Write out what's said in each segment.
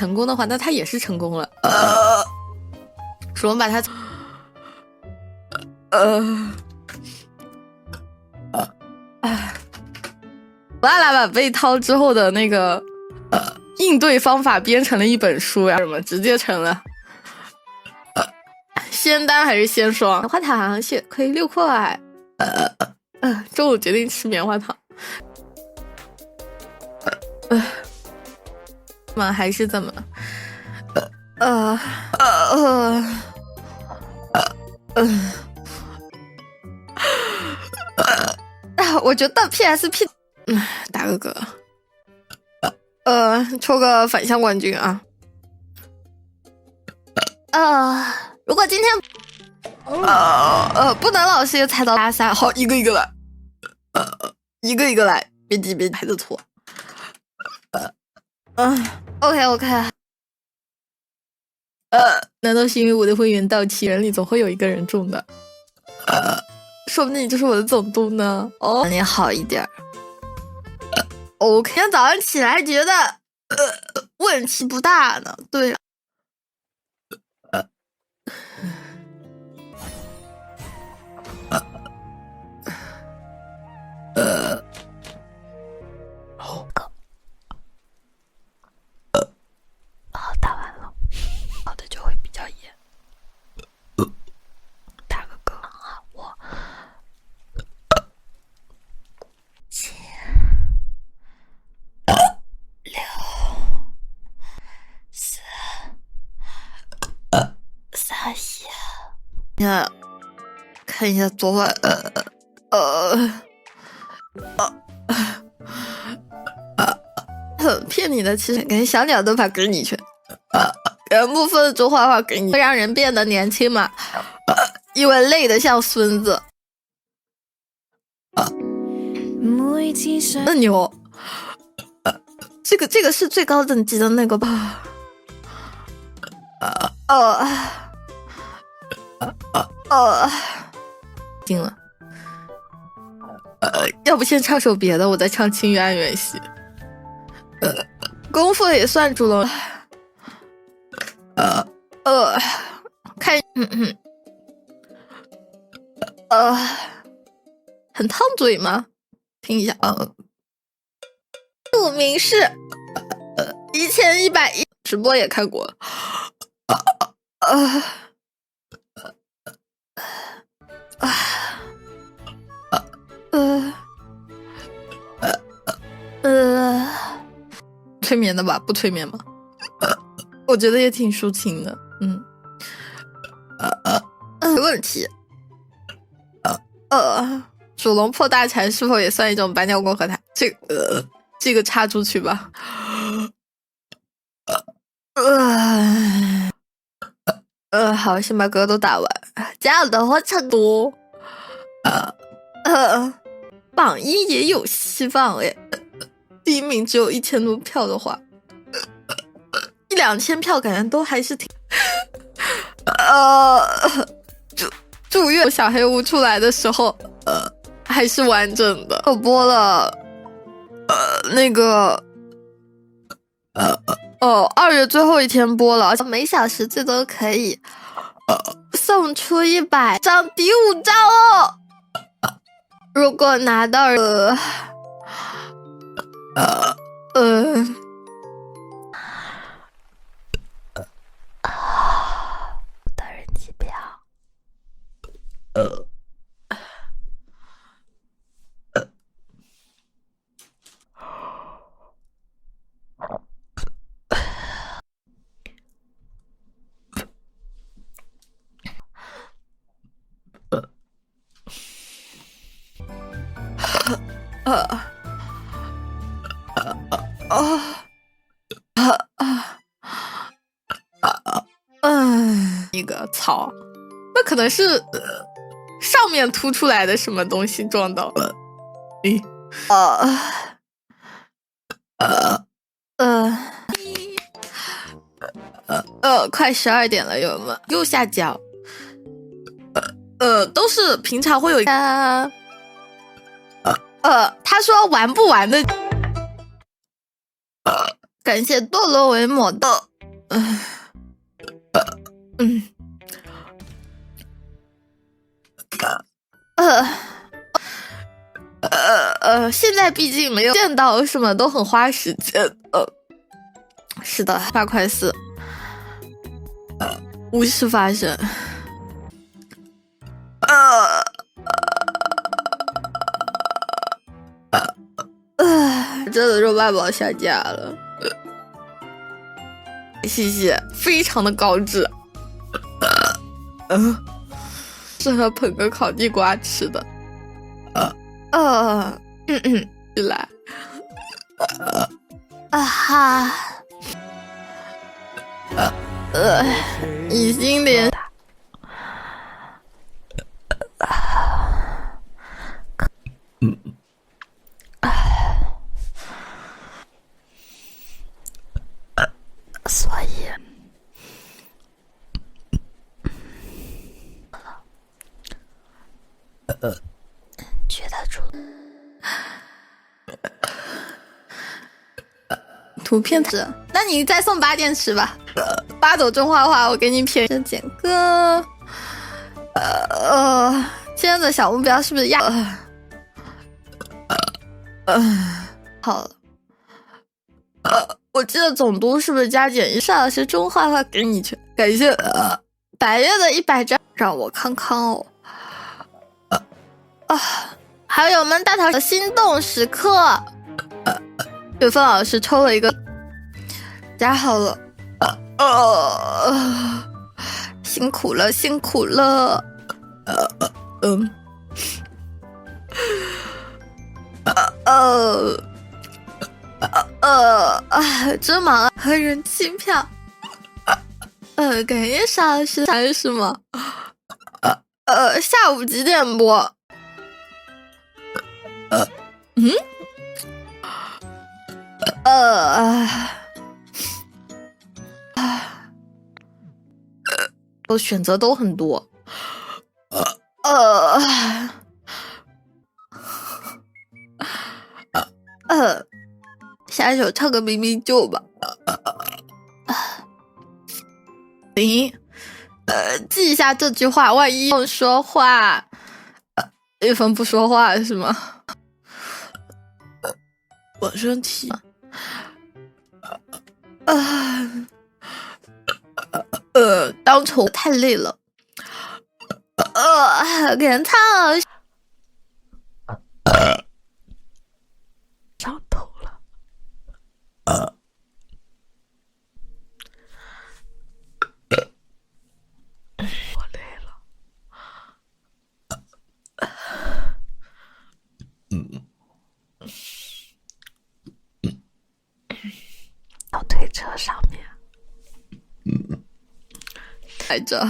成功的话，那他也是成功了。我们把他拉拉把被掏之后的那个应对方法编成了一本书呀，什么直接成了先单还是先双？棉花糖可以6块。中午决定吃棉花糖。吗？还是怎么？我觉得 PSP， 打个嗝。抽个反向冠军啊。如果今天不能老是也踩到拉萨，好，一个一个来，一个一个来，别急别排的错。OK， 难道是因为我的会员到期，人里总会有一个人中的？说不定你就是我的总督呢。哦，你好一点。OK， 今天早上起来觉得问题不大呢。对。打完了，好的就会比较严。打个嗝啊，我7、6、4、3、1。看一下昨晚，骗你的，其实给小鸟都怕给你去。人不分中华话给你，会让人变得年轻嘛？因为累得像孙子。那牛，这个是最高等级的那个吧？定了。要不先唱首别的，我再唱清源安元熙。功夫也算主龙。看，很烫嘴吗？听一下顾名是1110，直播也看过。催眠的吧？不催眠吗？我觉得也挺抒情的。没问题。属龙破大禅是否也算一种百鸟共和台？这个插出去吧。好，先把歌都打完。加油的话差不多。榜一也有希望哎。第一名只有1000多票的话，1、2千票感觉都还是挺。祝愿小黑屋出来的时候，还是完整的。我播了，那个，2月最后一天播了，每小时最多可以送出100张第5张哦。如果拿到的人机票，一个草，那可能是上面凸出来的什么东西撞到了。快12点了，友们，右下角，都是平常会有他说玩不玩的，感谢堕落为魔的现在毕竟没有见到什么都很花时间。是的，8块4，无事发生。真的肉霸宝下架了，谢谢，非常的高质，适合捧个烤地瓜吃的。来，哈，已经连。所以，觉得出图片是，那你再送8电池吧，8朵中花花，我给你便宜剪个，现在的小目标是不是压？好了。我记得总督是不是加减1？邵老师中花花给你去，感谢白月的100张，让我看看哦。还有我们大桃的心动时刻，岳峰老师抽了一个，加好了，辛苦了，辛苦了，真忙啊！和人气票，感谢邵老师参与是吗？下午几点播？我选择都很多，下一首唱个明明就吧。行，记一下这句话，万一不说话，岳峰不说话是吗？我生气。当宠太累了。给人唱了。上头了。我累了。到推车上面。来着。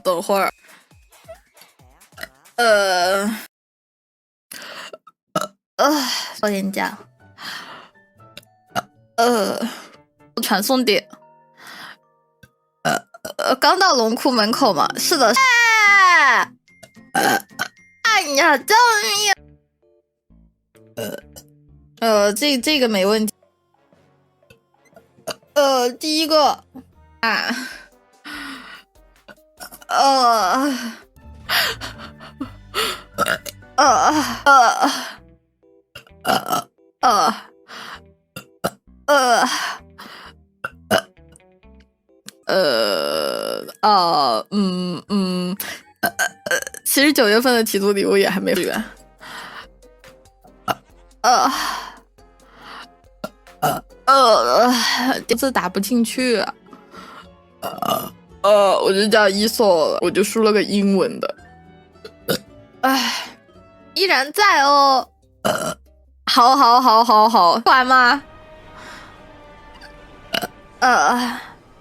等会儿。我跟你讲。传送点。刚到龙库门口嘛，是的。哎呀，救命！这个没问题。第一个其实9月份的题组礼物也还没完。这次打不进去。我就叫伊索了，我就输了个英文的。依然在哦。好，玩吗？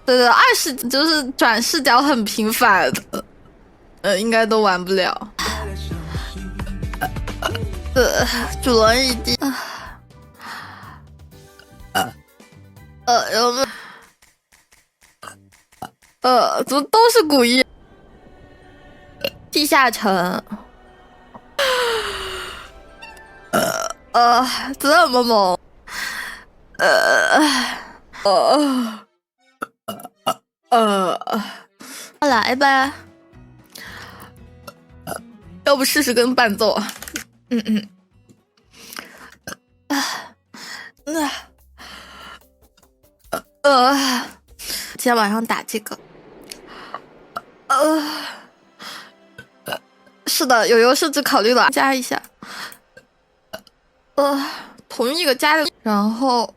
对，20就是转视角很频繁的，应该都玩不了。主人已经。有没有？怎么都是古一？地下城。这么猛。来呗，要不试试跟伴奏？今天晚上打这个。是的，友友甚至考虑了加一下。同一个加的，然后，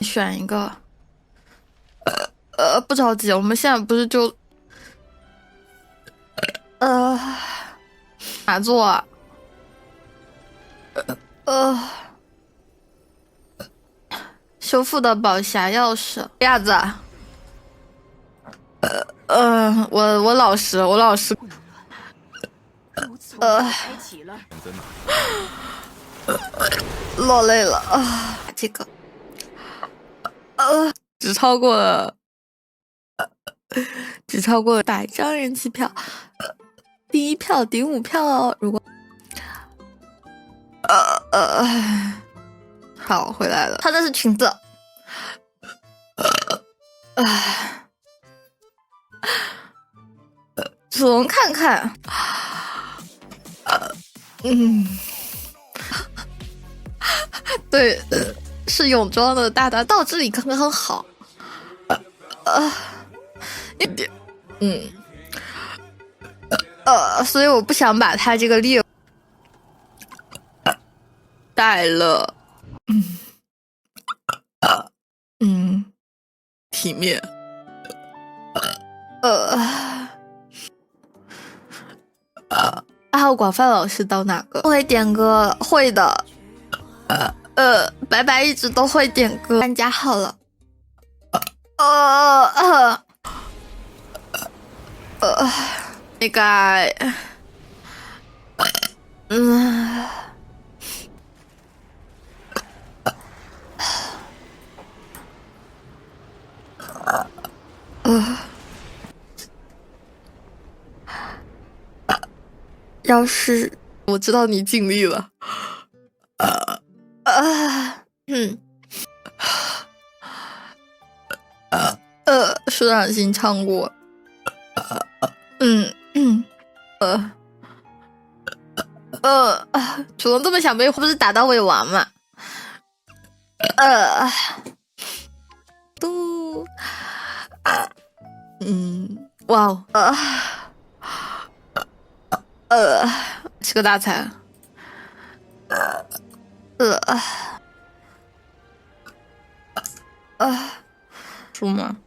选一个。不着急，我们现在不是就，哪座啊？修复的宝匣钥匙，鸭子。我老实。落泪了啊！这个，只超过了100张人气票，第一票顶5票哦。如果，好回来了，穿的是裙子。主动看看，对，是泳装的大大到这里刚刚好，一点，所以我不想把它这个列带了，体面，广泛老师到哪个？会点歌，会的。白白一直都会点歌，搬家好了。那个，要是我知道你尽力了，舒展性唱过，主动这么想被不是打到尾王嘛？哇哦，吃个大餐，输吗？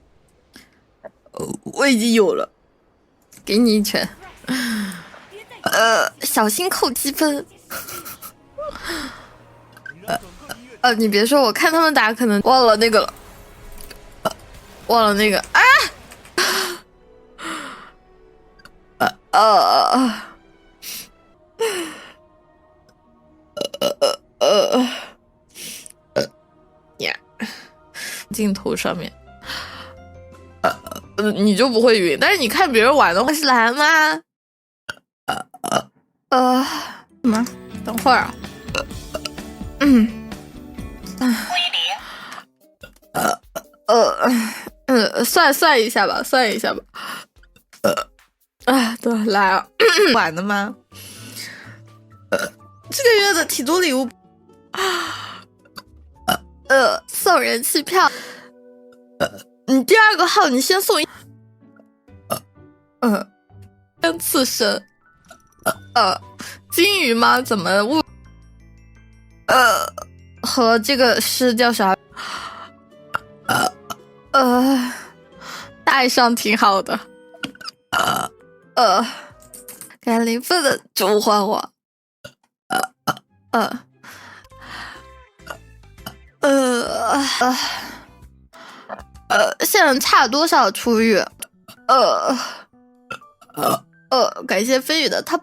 我已经有了，给你一拳。小心扣积分。你别说，我看他们打可能忘了那个了，忘了那个呀，镜头上面，你就不会晕，但是你看别人玩的话是蓝吗？什么？等会儿啊。算一下吧。对，来啊，玩的吗？这个月的体都礼物，送人气票。你第2个号你先送一，先刺身，金鱼吗？怎么误？和这个是叫啥？带上挺好的。甘霖份的猪花花。现在差多少出狱？感谢飞宇的 Top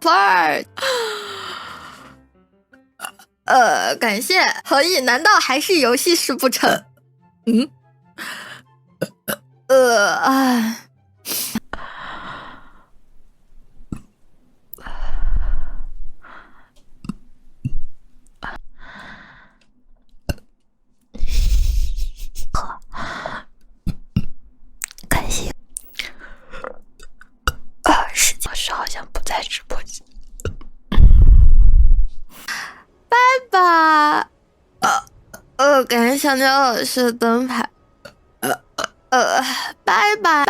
2。感谢何意，难道还是游戏事不成？像不在直播间。拜拜。感谢香蕉老师的灯牌。拜拜。